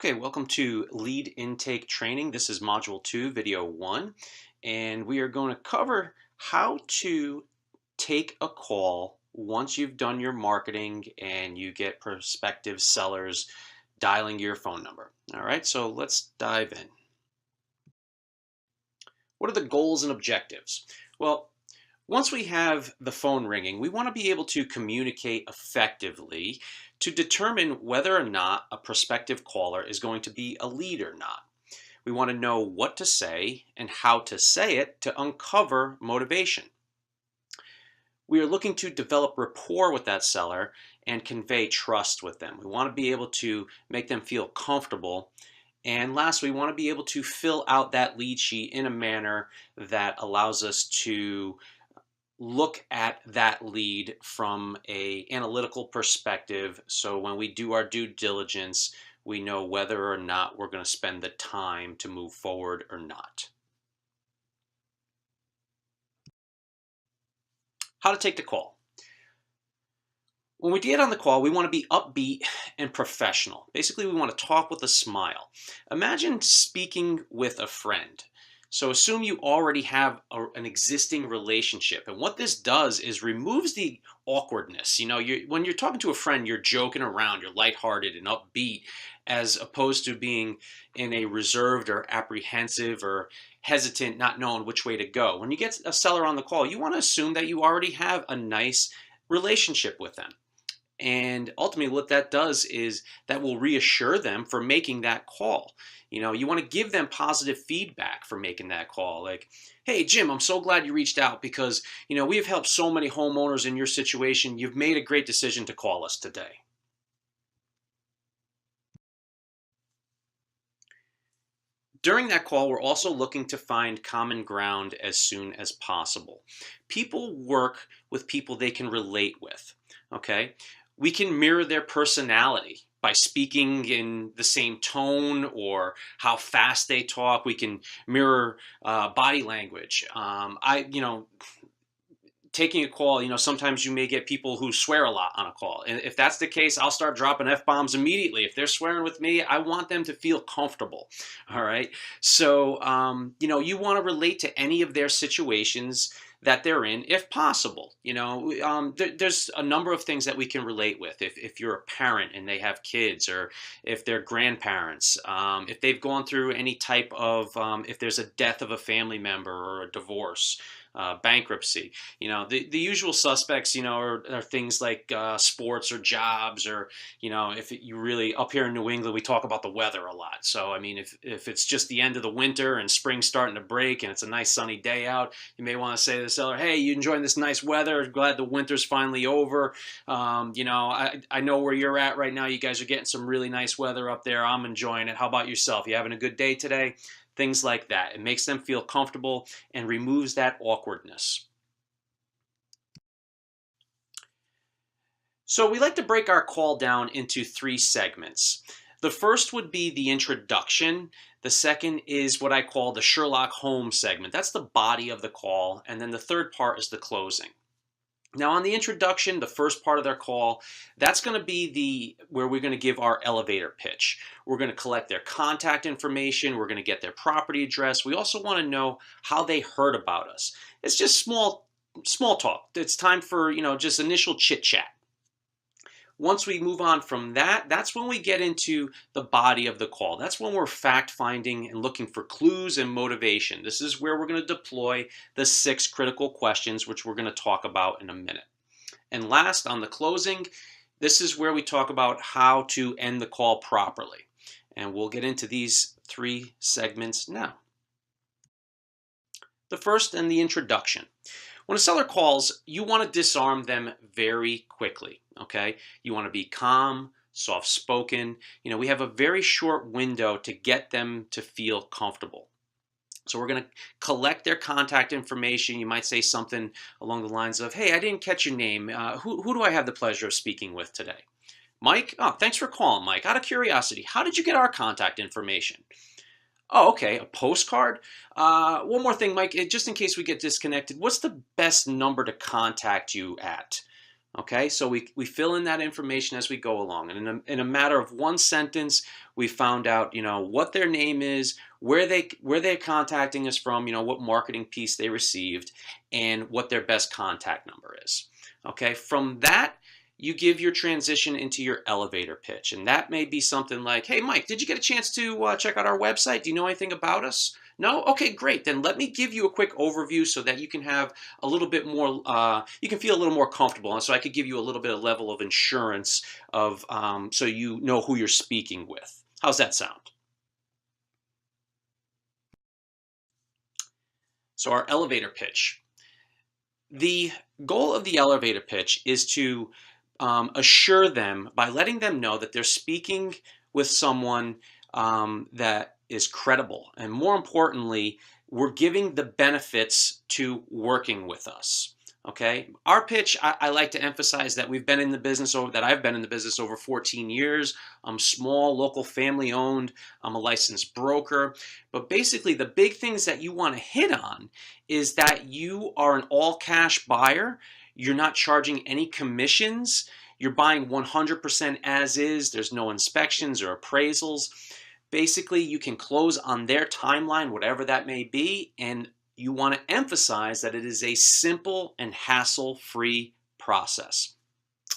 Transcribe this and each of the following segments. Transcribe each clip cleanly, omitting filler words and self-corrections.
Okay, welcome to Lead Intake Training. This is Module 2, Video 1, and we are going to cover how to take a call once you've done your marketing and you get prospective sellers dialing your phone number. All right, so let's dive in. What are the goals and objectives? Well, once we have the phone ringing, we want to be able to communicate effectively to determine whether or not a prospective caller is going to be a lead or not. We want to know what to say and how to say it to uncover motivation. We are looking to develop rapport with that seller and convey trust with them. We want to be able to make them feel comfortable. And last, we want to be able to fill out that lead sheet in a manner that allows us to look at that lead from a analytical perspective, so when we do our due diligence, we know whether or not we're going to spend the time to move forward or not. How to take the call. When we get on the call, we want to be upbeat and professional. Basically, we want to talk with a smile. Imagine speaking with a friend. So assume you already have an existing relationship. And what this does is removes the awkwardness. When you're talking to a friend, you're joking around, you're lighthearted and upbeat, as opposed to being in a reserved or apprehensive or hesitant, not knowing which way to go. When you get a seller on the call, you want to assume that you already have a nice relationship with them. And ultimately what that does is that will reassure them for making that call. You want to give them positive feedback for making that call. Like, hey, Jim, I'm so glad you reached out because, we have helped so many homeowners in your situation. You've made a great decision to call us today. During that call, we're also looking to find common ground as soon as possible. People work with people they can relate with, okay? We can mirror their personality by speaking in the same tone or how fast they talk. We can mirror body language. Taking a call, sometimes you may get people who swear a lot on a call. And if that's the case, I'll start dropping F-bombs immediately. If they're swearing with me, I want them to feel comfortable. All right. So, you want to relate to any of their situations that they're in, if possible. There's a number of things that we can relate with. If you're a parent and they have kids, or if they're grandparents, if they've gone through any type of, if there's a death of a family member or a divorce, bankruptcy. The usual suspects, are things like sports or jobs, or, if you really, up here in New England, we talk about the weather a lot. So, I mean, if it's just the end of the winter and spring's starting to break and it's a nice sunny day out, you may want to say to the seller, hey, you enjoying this nice weather? Glad the winter's finally over. I know where you're at right now. You guys are getting some really nice weather up there. I'm enjoying it. How about yourself? You having a good day today? Things like that. It makes them feel comfortable and removes that awkwardness. So we like to break our call down into 3 segments. The first would be the introduction. The second is what I call the Sherlock Holmes segment. That's the body of the call. And then the third part is the closing. Now, on the introduction, the first part of their call, that's going to be where we're going to give our elevator pitch. We're going to collect their contact information. We're going to get their property address. We also want to know how they heard about us. It's just small talk. It's time for, just initial chit chat. Once we move on from that, that's when we get into the body of the call. That's when we're fact-finding and looking for clues and motivation. This is where we're going to deploy the 6 critical questions, which we're going to talk about in a minute. And last, on the closing, this is where we talk about how to end the call properly. And we'll get into these 3 segments now. The first, and the introduction. When a seller calls, you want to disarm them very quickly, okay? You want to be calm, soft-spoken. We have a very short window to get them to feel comfortable. So we're going to collect their contact information. You might say something along the lines of, hey, I didn't catch your name. Who do I have the pleasure of speaking with today? Mike? Oh, thanks for calling, Mike. Out of curiosity, how did you get our contact information? Oh, okay, a postcard. One more thing, Mike, just in case we get disconnected, what's the best number to contact you at? Okay, so we fill in that information as we go along, and in a matter of one sentence, we found out, what their name is, where they're contacting us from, what marketing piece they received, and what their best contact number is. Okay, from that, you give your transition into your elevator pitch, and that may be something like, "Hey, Mike, did you get a chance to check out our website? Do you know anything about us?" No? Okay, great. Then let me give you a quick overview so that you can have a little bit more, you can feel a little more comfortable. And so I could give you a little bit of level of insurance of, so you know who you're speaking with. How's that sound? So our elevator pitch. The goal of the elevator pitch is to assure them by letting them know that they're speaking with someone that is credible. And more importantly, we're giving the benefits to working with us. Okay. Our pitch, I like to emphasize that we've been in the business over that I've been in the business over 14 years. I'm small, local, family owned. I'm a licensed broker. But basically, the big things that you want to hit on is that you are an all cash buyer. You're not charging any commissions. You're buying 100% as is. There's no inspections or appraisals. Basically, you can close on their timeline, whatever that may be, and you want to emphasize that it is a simple and hassle-free process.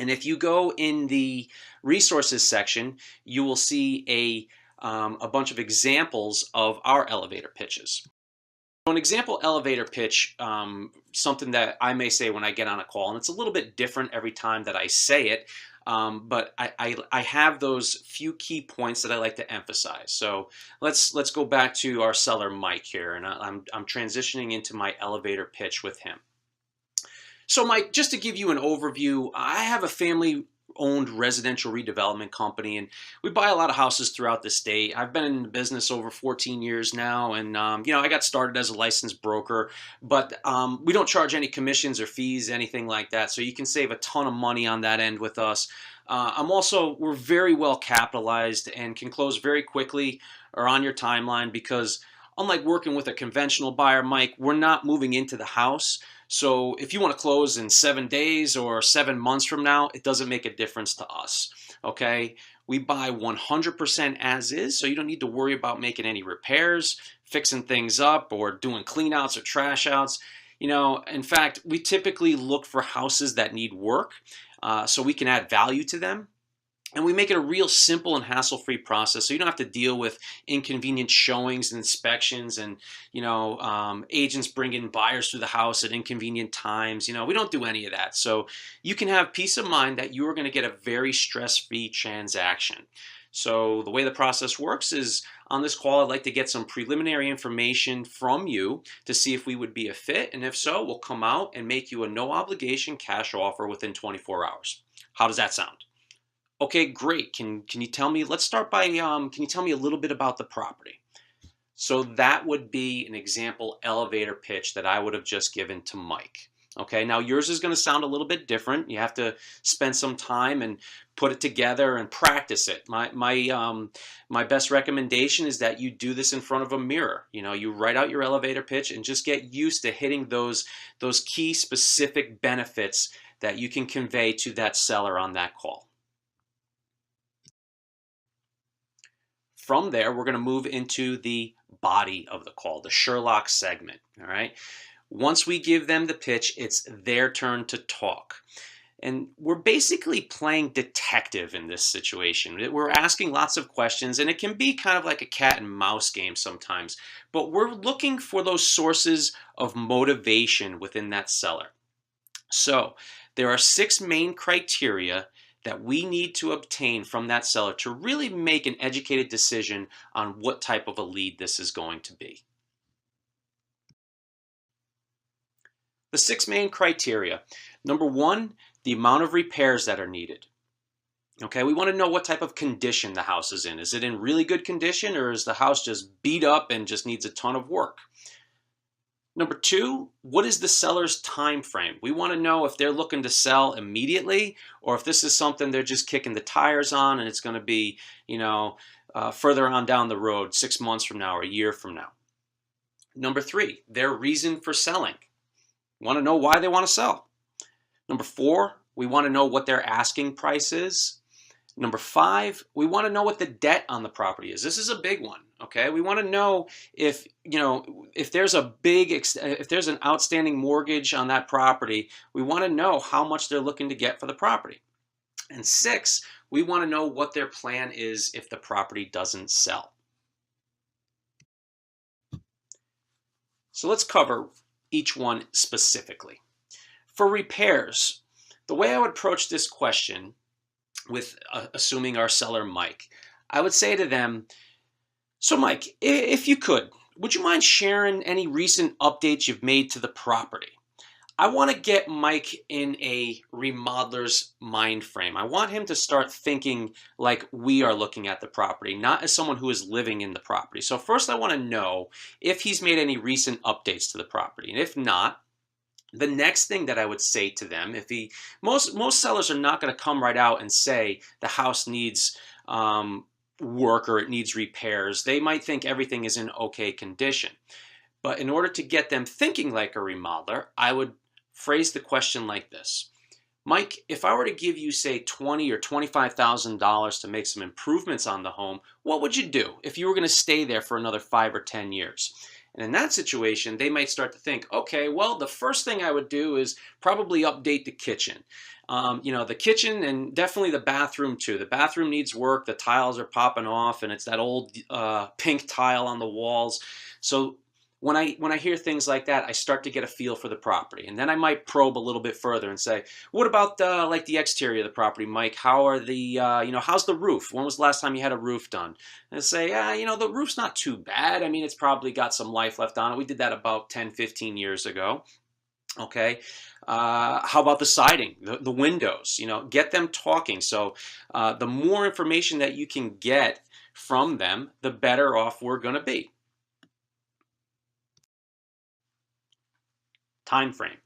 And if you go in the resources section, you will see a bunch of examples of our elevator pitches. So an example elevator pitch, something that I may say when I get on a call, and it's a little bit different every time that I say it, but I have those few key points that I like to emphasize. So let's go back to our seller Mike here, and I'm transitioning into my elevator pitch with him. So Mike, just to give you an overview, I have a family owned residential redevelopment company, and we buy a lot of houses throughout the state. I've been in the business over 14 years now, and I got started as a licensed broker, but we don't charge any commissions or fees, anything like that, so you can save a ton of money on that end with us. We're very well capitalized and can close very quickly or on your timeline because unlike working with a conventional buyer, Mike, we're not moving into the house. So if you want to close in 7 days or 7 months from now, it doesn't make a difference to us. Okay. We buy 100% as is, so you don't need to worry about making any repairs, fixing things up, or doing clean outs or trash outs. In fact, we typically look for houses that need work so we can add value to them. And we make it a real simple and hassle-free process, so you don't have to deal with inconvenient showings and inspections, and agents bring in buyers through the house at inconvenient times. We don't do any of that, so you can have peace of mind that you are going to get a very stress-free transaction. So the way the process works is on this call, I'd like to get some preliminary information from you to see if we would be a fit, and if so, we'll come out and make you a no-obligation cash offer within 24 hours. How does that sound? Okay, great. Can you tell me, let's start by, can you tell me a little bit about the property? So that would be an example elevator pitch that I would have just given to Mike. Okay, now yours is going to sound a little bit different. You have to spend some time and put it together and practice it. My best recommendation is that you do this in front of a mirror. You write out your elevator pitch and just get used to hitting those key specific benefits that you can convey to that seller on that call. From there, we're going to move into the body of the call, the Sherlock segment. All right. Once we give them the pitch, it's their turn to talk. And we're basically playing detective in this situation. We're asking lots of questions, and it can be kind of like a cat and mouse game sometimes. But we're looking for those sources of motivation within that seller. So there are 6 main criteria that we need to obtain from that seller to really make an educated decision on what type of a lead this is going to be. The 6 main criteria. Number 1, the amount of repairs that are needed. Okay, we want to know what type of condition the house is in. Is it in really good condition, or is the house just beat up and just needs a ton of work? Number 2, what is the seller's time frame? We want to know if they're looking to sell immediately, or if this is something they're just kicking the tires on and it's going to be, further on down the road, 6 months from now or a year from now. Number 3, their reason for selling. Want to know why they want to sell. Number 4, we want to know what their asking price is. Number 5, we want to know what the debt on the property is. This is a big one, okay? We want to know if, if there's if there's an outstanding mortgage on that property, we want to know how much they're looking to get for the property. And 6, we want to know what their plan is if the property doesn't sell. So let's cover each one specifically. For repairs, the way I would approach this question with assuming our seller, Mike, I would say to them, so Mike, if you could, would you mind sharing any recent updates you've made to the property? I want to get Mike in a remodeler's mind frame. I want him to start thinking like we are looking at the property, not as someone who is living in the property. So first I want to know if he's made any recent updates to the property. And if not, the next thing that I would say to them, most sellers are not going to come right out and say the house needs work or it needs repairs. They might think everything is in okay condition. But in order to get them thinking like a remodeler, I would phrase the question like this. Mike, if I were to give you, say, $20,000 or $25,000 to make some improvements on the home, what would you do if you were going to stay there for another 5 or 10 years? And in that situation, they might start to think, okay, well, the first thing I would do is probably update the kitchen. The kitchen and definitely the bathroom too. The bathroom needs work. The tiles are popping off and it's that old pink tile on the walls. So when I hear things like that, I start to get a feel for the property. And then I might probe a little bit further and say, what about like the exterior of the property, Mike? How are the, how's the roof? When was the last time you had a roof done? And I say, the roof's not too bad. I mean, it's probably got some life left on it. We did that about 10, 15 years ago. Okay. How about the siding, the windows? Get them talking. So the more information that you can get from them, the better off we're going to be. Time frame.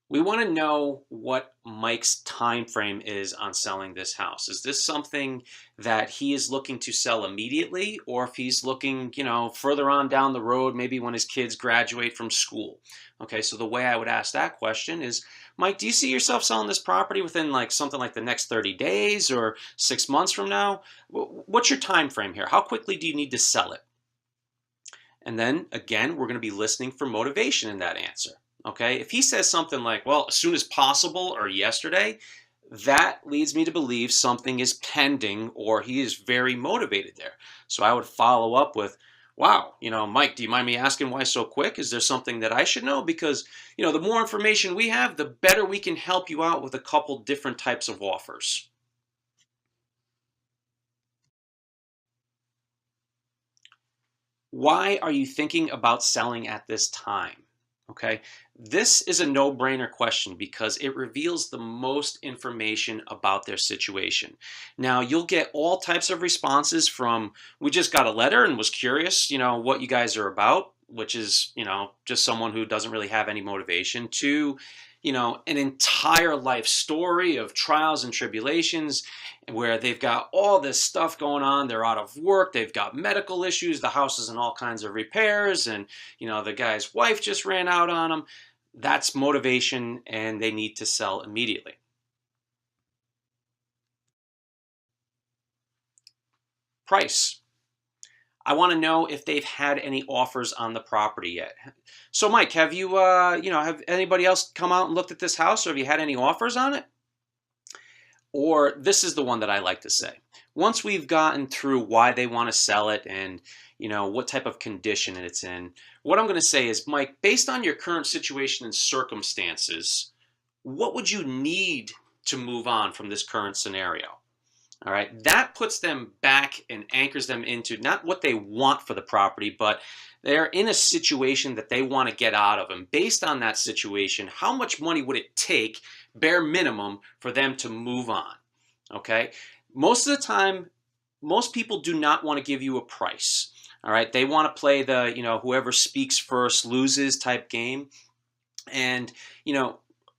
We want to know what Mike's time frame is on selling this house. Is this something that he is looking to sell immediately, or if he's looking, further on down the road, maybe when his kids graduate from school? Okay, so the way I would ask that question is, Mike, do you see yourself selling this property within something like the next 30 days or 6 months from now? What's your time frame here? How quickly do you need to sell it? And then, again, we're going to be listening for motivation in that answer, okay? If he says something like, well, as soon as possible or yesterday, that leads me to believe something is pending or he is very motivated there. So I would follow up with, wow, Mike, do you mind me asking why so quick? Is there something that I should know? Because, the more information we have, the better we can help you out with a couple different types of offers. Why are you thinking about selling at this time? Okay, this is a no-brainer question because it reveals the most information about their situation. Now, you'll get all types of responses from, we just got a letter and was curious, what you guys are about, which is, just someone who doesn't really have any motivation, to, an entire life story of trials and tribulations where they've got all this stuff going on. They're out of work. They've got medical issues. The house is in all kinds of repairs. And, the guy's wife just ran out on him. That's motivation, and they need to sell immediately. Price. I want to know if they've had any offers on the property yet. So, Mike, have you, have anybody else come out and looked at this house, or have you had any offers on it? Or this is the one that I like to say. Once we've gotten through why they want to sell it and, what type of condition it's in, what I'm going to say is, Mike, based on your current situation and circumstances, what would you need to move on from this current scenario? All right, that puts them back and anchors them into not what they want for the property, but they're in a situation that they want to get out of. And based on that situation, how much money would it take, bare minimum, for them to move on? Okay, most of the time, most people do not want to give you a price. All right, they want to play the, whoever speaks first loses type game. And,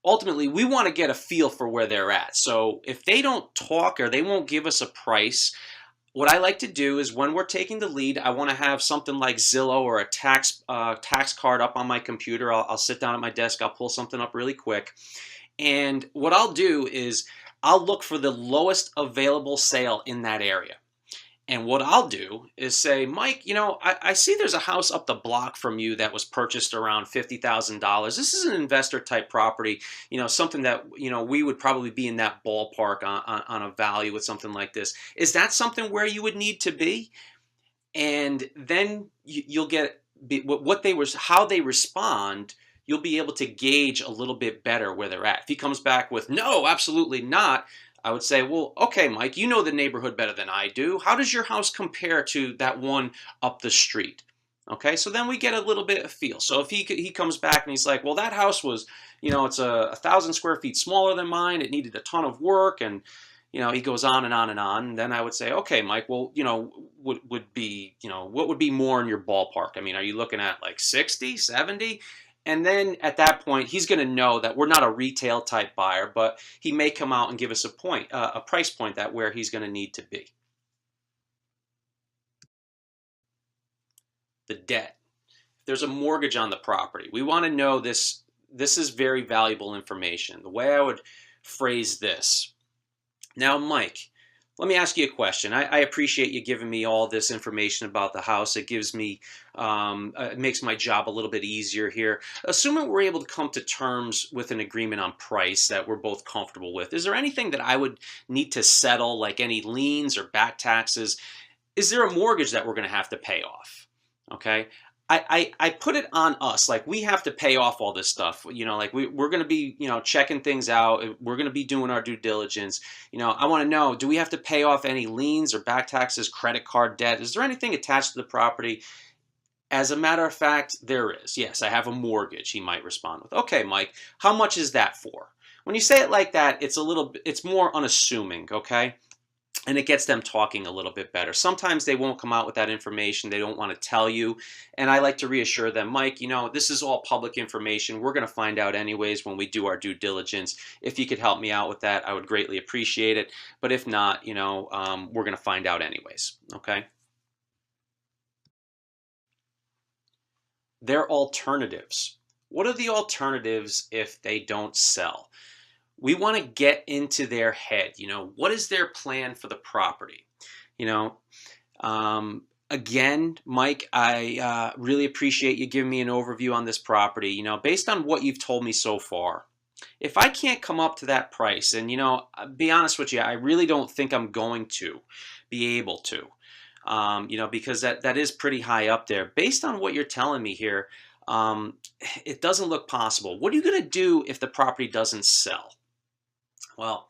ultimately, we want to get a feel for where they're at. So if they don't talk or they won't give us a price, what I like to do is when we're taking the lead, I want to have something like Zillow or a tax card up on my computer. I'll sit down at my desk. I'll pull something up really quick. And what I'll do is I'll look for the lowest available sale in that area. And what I'll do is say, Mike, I see there's a house up the block from you that was purchased around $50,000. This is an investor type property, something that, we would probably be in that ballpark on a value with something like this. Is that something where you would need to be? And then you'll get what they was how they respond. You'll be able to gauge a little bit better where they're at. If he comes back with no, absolutely not, I would say, well, okay, Mike, you know the neighborhood better than I do. How does your house compare to that one up the street? Okay, so then we get a little bit of feel. So if he comes back and he's like, well, that house was, it's a 1,000 square feet smaller than mine. It needed a ton of work, and he goes on and on and on. And then I would say, okay, Mike, well, would be, what would be more in your ballpark? I mean, are you looking at like 60, 70? And then at that point, he's going to know that we're not a retail type buyer, but he may come out and give us a price point that where he's going to need to be. The debt. If there's a mortgage on the property, we want to know this. This is very valuable information. The way I would phrase this. Now, Mike, let me ask you a question. I appreciate you giving me all this information about the house. It gives me, it makes my job a little bit easier here. Assuming we're able to come to terms with an agreement on price that we're both comfortable with, is there anything that I would need to settle, like any liens or back taxes? Is there a mortgage that we're going to have to pay off? Okay. I put it on us, like we have to pay off all this stuff, like we're going to be, checking things out. We're going to be doing our due diligence. I want to know, do we have to pay off any liens or back taxes, credit card debt? Is there anything attached to the property? As a matter of fact, there is. Yes, I have a mortgage, he might respond with. Okay, Mike, how much is that for? When you say it like that, it's more unassuming, okay? And it gets them talking a little bit better. Sometimes they won't come out with that information. They don't want to tell you. And I like to reassure them, Mike, this is all public information. We're going to find out anyways when we do our due diligence. If you could help me out with that, I would greatly appreciate it. But if not, we're going to find out anyways. Okay. Their alternatives. What are the alternatives if they don't sell? We want to get into their head. What is their plan for the property? You know, Again, Mike, I really appreciate you giving me an overview on this property. Based on what you've told me so far, if I can't come up to that price, and I'll be honest with you, I really don't think I'm going to be able to, because that is pretty high up there. Based on what you're telling me here, it doesn't look possible. What are you going to do if the property doesn't sell? Well,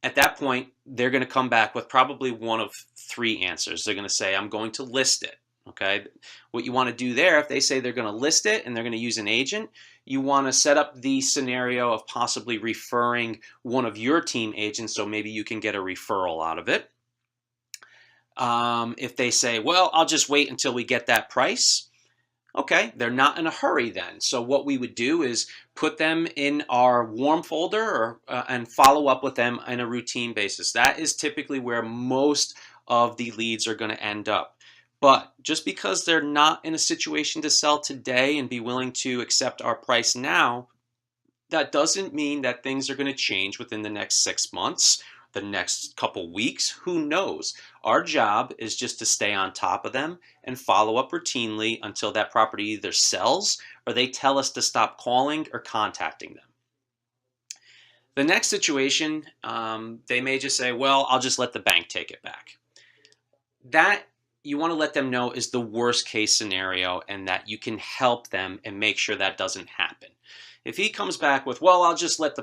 at that point, they're going to come back with probably one of three answers. They're going to say, I'm going to list it. Okay. What you want to do there, if they say they're going to list it and they're going to use an agent, you want to set up the scenario of possibly referring one of your team agents, so maybe you can get a referral out of it. If they say, well, I'll just wait until we get that price. Okay, they're not in a hurry then. So what we would do is put them in our warm folder and follow up with them on a routine basis. That is typically where most of the leads are going to end up. But just because they're not in a situation to sell today and be willing to accept our price now, that doesn't mean that things are going to change within the next 6 months, the next couple weeks. Who knows? Our job is just to stay on top of them and follow up routinely until that property either sells or they tell us to stop calling or contacting them. The next situation, they may just say, well, I'll just let the bank take it back. That you want to let them know is the worst case scenario, and that you can help them and make sure that doesn't happen. If he comes back with, well, I'll just let the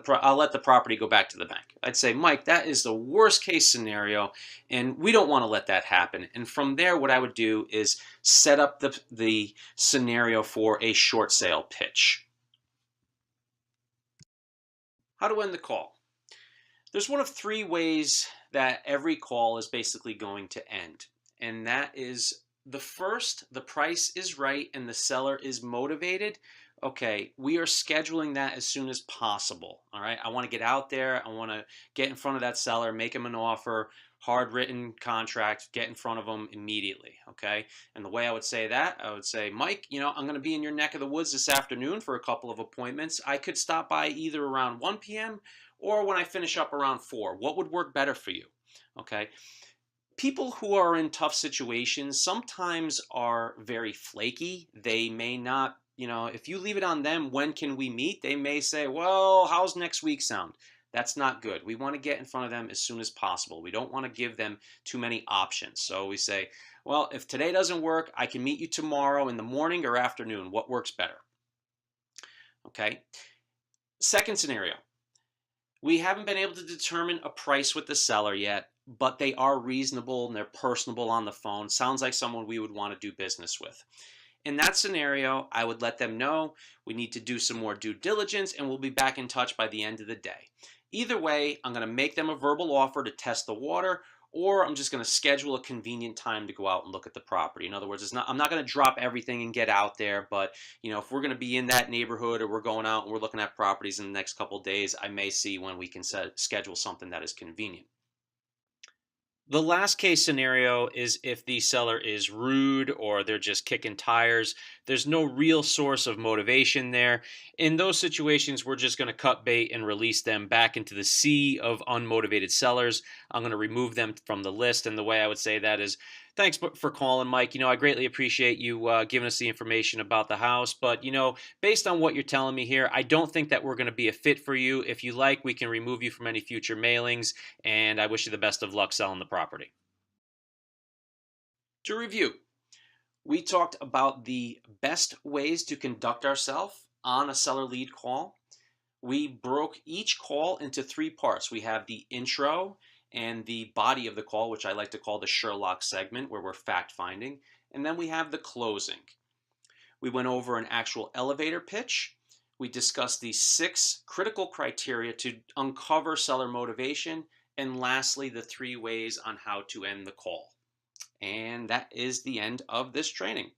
property go back to the bank, I'd say, Mike, that is the worst case scenario, and we don't want to let that happen. And from there, what I would do is set up the scenario for a short sale pitch. How to end the call? There's one of three ways that every call is basically going to end. And that is, the first, the price is right and the seller is motivated. Okay, we are scheduling that as soon as possible. All right, I want to get out there. I want to get in front of that seller, make him an offer hard written contract, get in front of them immediately. Okay. And the way I would say that, I would say, Mike, I'm going to be in your neck of the woods this afternoon for a couple of appointments. I could stop by either around 1 p.m. or when I finish up around 4. What would work better for you? Okay. People who are in tough situations sometimes are very flaky. They may not, if you leave it on them, when can we meet? They may say, well, how's next week sound? That's not good. We want to get in front of them as soon as possible. We don't want to give them too many options. So we say, well, if today doesn't work, I can meet you tomorrow in the morning or afternoon. What works better? Okay. Second scenario, we haven't been able to determine a price with the seller yet, but they are reasonable and they're personable on the phone. Sounds like someone we would want to do business with. In that scenario, I would let them know we need to do some more due diligence and we'll be back in touch by the end of the day. Either way, I'm going to make them a verbal offer to test the water, or I'm just going to schedule a convenient time to go out and look at the property. In other words, I'm not going to drop everything and get out there, but if we're going to be in that neighborhood or we're going out and we're looking at properties in the next couple of days, I may see when we can schedule something that is convenient. The last case scenario is if the seller is rude or they're just kicking tires. There's no real source of motivation there. In those situations, we're just going to cut bait and release them back into the sea of unmotivated sellers. I'm going to remove them from the list. And the way I would say that is, thanks for calling, Mike. I greatly appreciate you giving us the information about the house. But, based on what you're telling me here, I don't think that we're going to be a fit for you. If you like, we can remove you from any future mailings, and I wish you the best of luck selling the property. To review, we talked about the best ways to conduct ourselves on a seller lead call. We broke each call into 3 parts. We have the intro and the body of the call, which I like to call the Sherlock segment, where we're fact finding. And then we have the closing. We went over an actual elevator pitch. We discussed the 6 critical criteria to uncover seller motivation. And lastly, the 3 ways on how to end the call. And that is the end of this training.